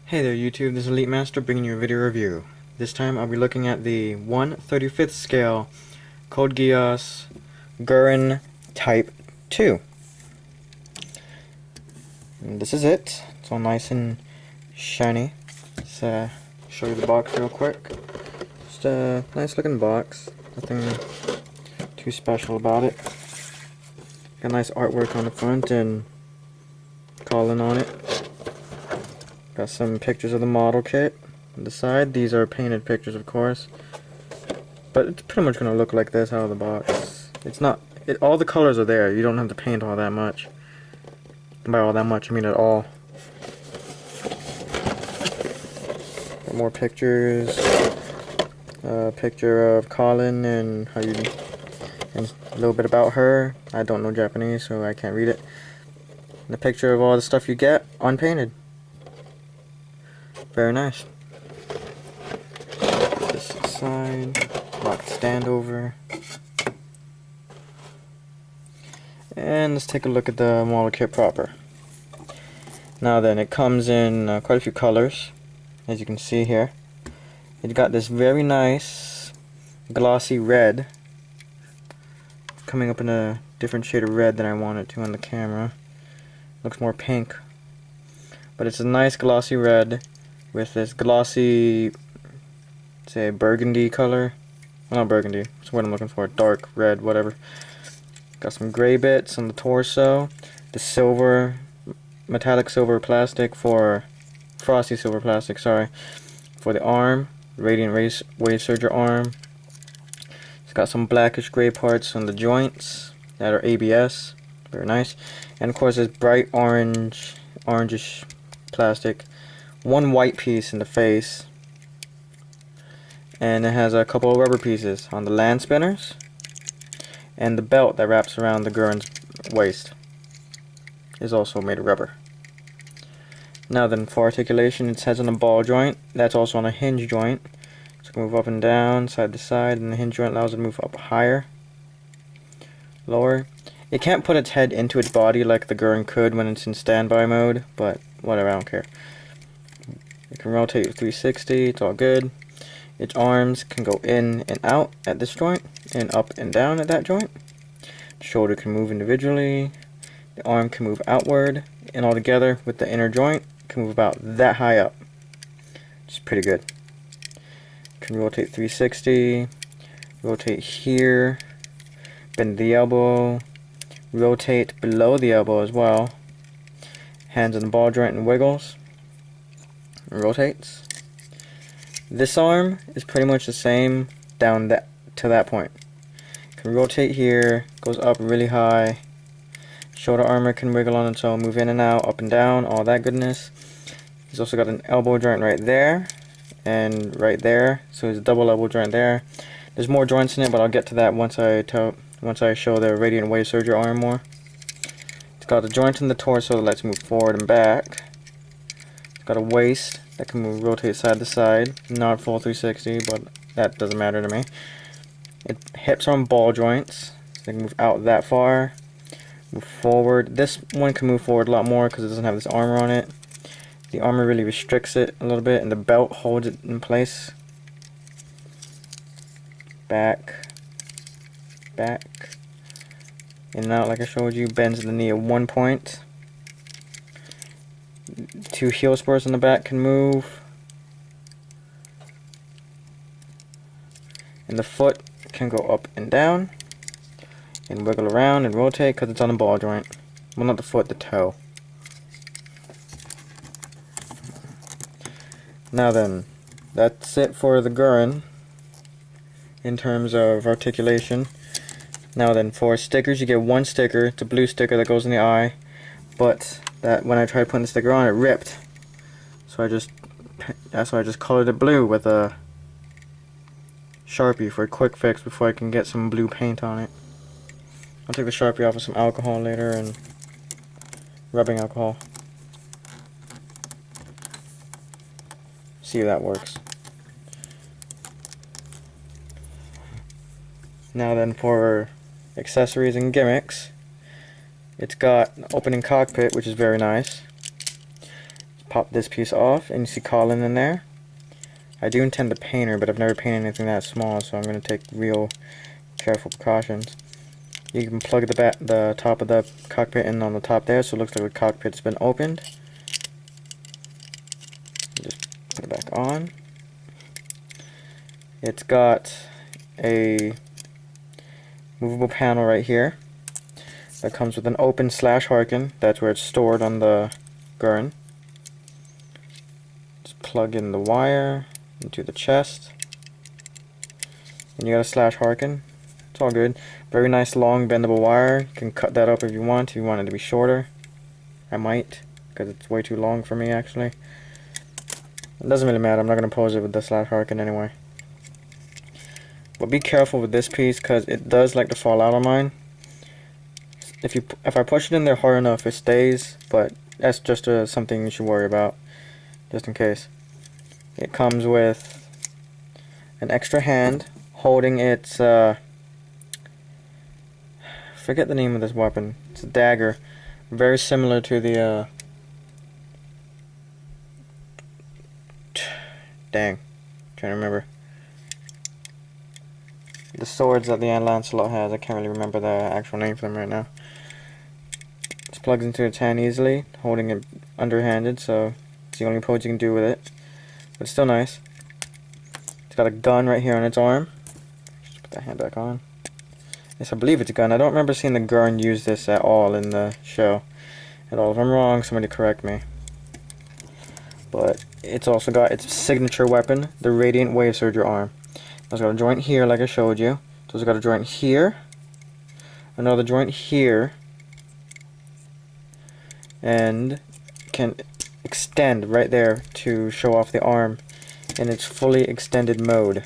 Hey there YouTube, this is Elite Master bringing you a video review. This time I'll be looking at the 1/35th scale Code Geass Guren Type 2. And this is it. It's all nice and shiny. Let's show you the box real quick. Just a nice looking box. Nothing too special about it. Got nice artwork on the front and calling on it. Got some pictures of the model kit on the side. These are painted pictures, of course, but it's pretty much going to look like this out of the box. It's not, all the colors are there. You don't have to paint all that much. By all that much, I mean at all. Got more pictures. A picture of Colin and and a little bit about her. I don't know Japanese, so I can't read it. And a picture of all the stuff you get unpainted. Very nice. This side, lock the stand over. And let's take a look at the model kit proper. Now then, it comes in quite a few colors, as you can see here. It's got this very nice glossy red, coming up in a different shade of red than I want it to on the camera. Looks more pink, but it's a nice glossy red with this glossy, say, burgundy color. Well, not burgundy, that's what I'm looking for, dark red, whatever. Got some gray bits on the torso, the silver, metallic silver plastic for, frosty silver plastic, sorry, for the arm, radiant wave surger arm. It's got some blackish gray parts on the joints that are ABS, very nice. And of course this bright orangish plastic. One white piece in the face, and it has a couple of rubber pieces on the land spinners and the belt that wraps around the Guren's waist is also made of rubber. Now then, for articulation, it has on a ball joint that's also on a hinge joint, so it can move up and down, side to side, and the hinge joint allows it to move up higher, lower. It can't put its head into its body like the Guren could when it's in standby mode, but whatever, I don't care. It can rotate 360, it's all good. Its arms can go in and out at this joint, and up and down at that joint. The shoulder can move individually. The arm can move outward, and all together with the inner joint, can move about that high up. Which is pretty good. Can rotate 360, rotate here, bend the elbow, rotate below the elbow as well. Hands on the ball joint and wiggles. Rotates. This arm is pretty much the same down to that point. Can rotate here, goes up really high. Shoulder armor can wiggle on its own, move in and out, up and down, all that goodness. He's also got an elbow joint right there and right there, so it's a double elbow joint there. There's more joints in it, but I'll get to that once I show the radiant wave surger arm more. It's got a joint in the torso that lets move forward and back. Got a waist that can move, rotate side to side, not full 360, but that doesn't matter to me. Hips are on ball joints, so they can move out that far, move forward. This one can move forward a lot more because it doesn't have this armor on it. The armor really restricts it a little bit, and the belt holds it in place. Back, back, in and out like I showed you, bends the knee at one point. Two heel spurs on the back can move, and the foot can go up and down and wiggle around and rotate because it's on a ball joint. Well, not the foot, the toe. Now then, that's it for the Guren in terms of articulation. Now then, for stickers, you get one sticker. It's a blue sticker that goes in the eye, but that when I tried putting the sticker on, it ripped. So I just colored it blue with a Sharpie for a quick fix before I can get some blue paint on it. I'll take the Sharpie off with some alcohol later and rubbing alcohol. See if that works. Now then, for accessories and gimmicks, it's got an opening cockpit, which is very nice. Just pop this piece off, and you see Colin in there. I do intend to paint her, but I've never painted anything that small, so I'm going to take real careful precautions. You can plug the top of the cockpit in on the top there, so it looks like the cockpit's been opened. Just put it back on. It's got a movable panel right here that comes with an open /Harken. That's where it's stored on the Guren. Just plug in the wire into the chest, and you got a /Harken. It's all good. Very nice long bendable wire. You can cut that up if you want it to be shorter. I might, because it's way too long for me actually. It doesn't really matter, I'm not going to pose it with the /Harken anyway. But be careful with this piece, because it does like to fall out on mine. If I push it in there hard enough, it stays, but that's just something you should worry about, just in case. It comes with an extra hand holding its, forget the name of this weapon. It's a dagger, very similar to the, dang, trying to remember. The swords that the Lancelot has, I can't really remember the actual name for them right now. Just plugs into its hand easily, holding it underhanded, so it's the only pose you can do with it. But it's still nice. It's got a gun right here on its arm. Just put that hand back on. Yes, I believe it's a gun. I don't remember seeing the Guren use this at all in the show. At all. If I'm wrong, somebody correct me. But it's also got its signature weapon, the Radiant Wave Surger arm. It's got a joint here, like I showed you. So it's got a joint here, another joint here, and can extend right there to show off the arm in its fully extended mode.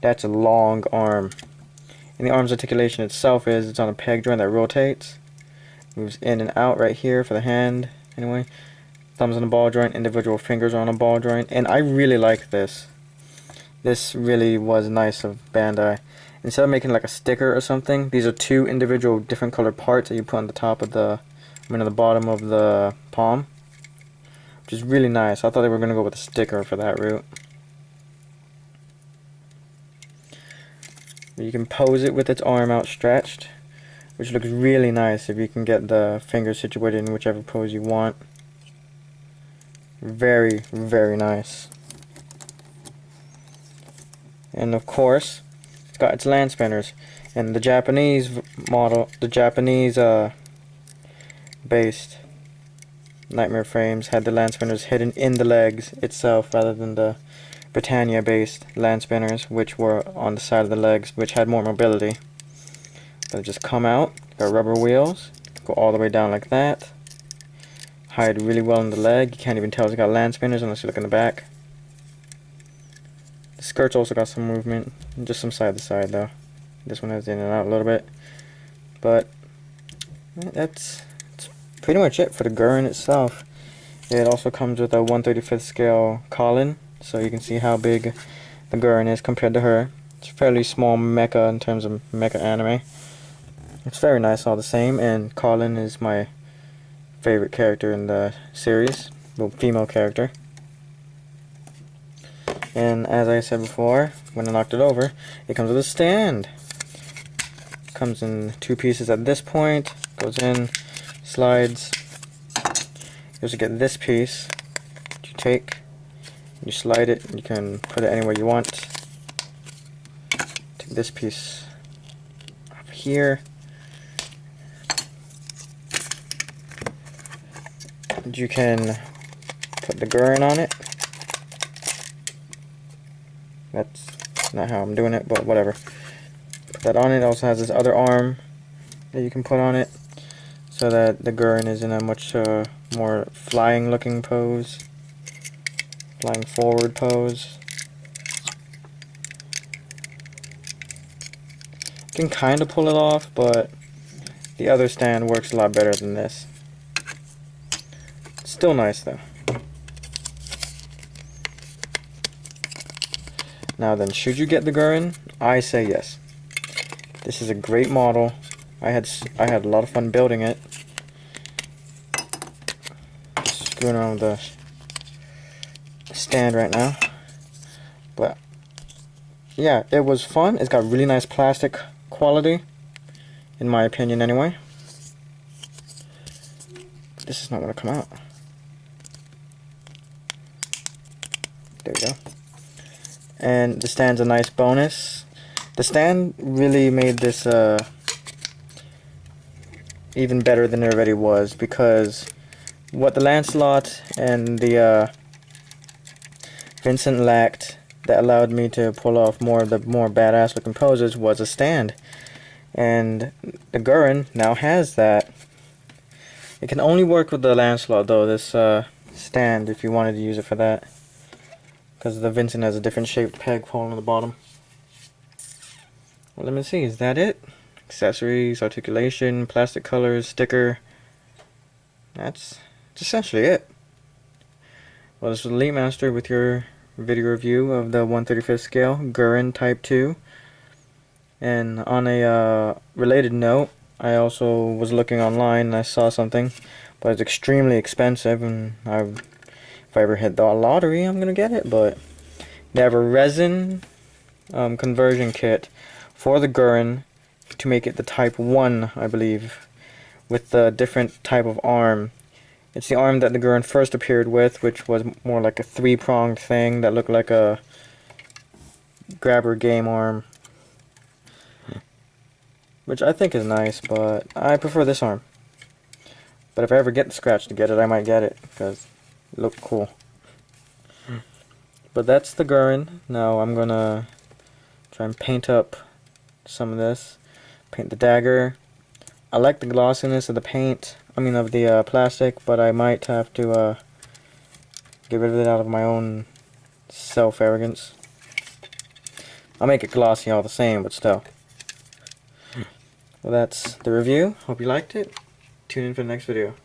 That's a long arm. And the arm's articulation itself is it's on a peg joint that rotates, moves in and out right here for the hand. Anyway, thumbs on the ball joint, individual fingers on a ball joint, and I really like this. This really was nice of Bandai. Instead of making like a sticker or something, these are two individual different colored parts that you put on the top of the, on the bottom of the palm, which is really nice. I thought they were going to go with a sticker for that route. You can pose it with its arm outstretched, which looks really nice if you can get the fingers situated in whichever pose you want. Very, very nice. And of course, it's got its land spinners. And the Japanese model, the Japanese based Nightmare frames had the land spinners hidden in the legs itself, rather than the Britannia based land spinners, which were on the side of the legs, which had more mobility. They just come out, got rubber wheels, go all the way down like that. Hide really well in the leg. You can't even tell it's got land spinners unless you look in the back. The skirt's also got some movement, just some side to side though. This one has in and out a little bit. But that's pretty much it for the Guren itself. It also comes with a 1/35th scale Colin, so you can see how big the Guren is compared to her. It's a fairly small mecha in terms of mecha anime. It's very nice all the same, and Colin is my favorite character in the series, well, female character. And as I said before, when I knocked it over, it comes with a stand. It comes in two pieces at this point, goes in, slides. You also get this piece that you take, you slide it, and you can put it anywhere you want. Take this piece up here. And you can put the Guren on it. That's not how I'm doing it, but whatever. Put that on it. It also has this other arm that you can put on it, so that the Guren is in a much more flying looking pose. Flying forward pose. You can kind of pull it off, but the other stand works a lot better than this. Still nice though. Now then, should you get the Guren? I say yes. This is a great model. I had a lot of fun building it. Just screwing around with the stand right now. But yeah, it was fun. It's got really nice plastic quality, in my opinion anyway. But this is not going to come out. There we go. And the stand's a nice bonus. The stand really made this even better than it already was, because what the Lancelot and the Vincent lacked that allowed me to pull off more of the more badass looking poses was a stand. And the Guren now has that. It can only work with the Lancelot though, this stand, if you wanted to use it for that, because the Vincent has a different shaped peg hole on the bottom. Well, let me see, is that it? Accessories, articulation, plastic colors, sticker. That's essentially it. Well, this was Elite Master with your video review of the 1/35th scale Guren Type 2. And on a related note, I also was looking online and I saw something, but it's extremely expensive, and if I ever hit the lottery, I'm gonna get it. But they have a resin conversion kit for the Guren to make it the Type 1, I believe, with the different type of arm. It's the arm that the Guren first appeared with, which was more like a 3-pronged thing that looked like a grabber game arm, which I think is nice, but I prefer this arm. But if I ever get the scratch to get it, I might get it, because it looked cool. But that's the Guren. Now I'm gonna try and paint up some of this. Paint the dagger. I like the glossiness of the paint, of the plastic, but I might have to get rid of it out of my own self-arrogance. I'll make it glossy all the same, but still. Well, that's the review. Hope you liked it. Tune in for the next video.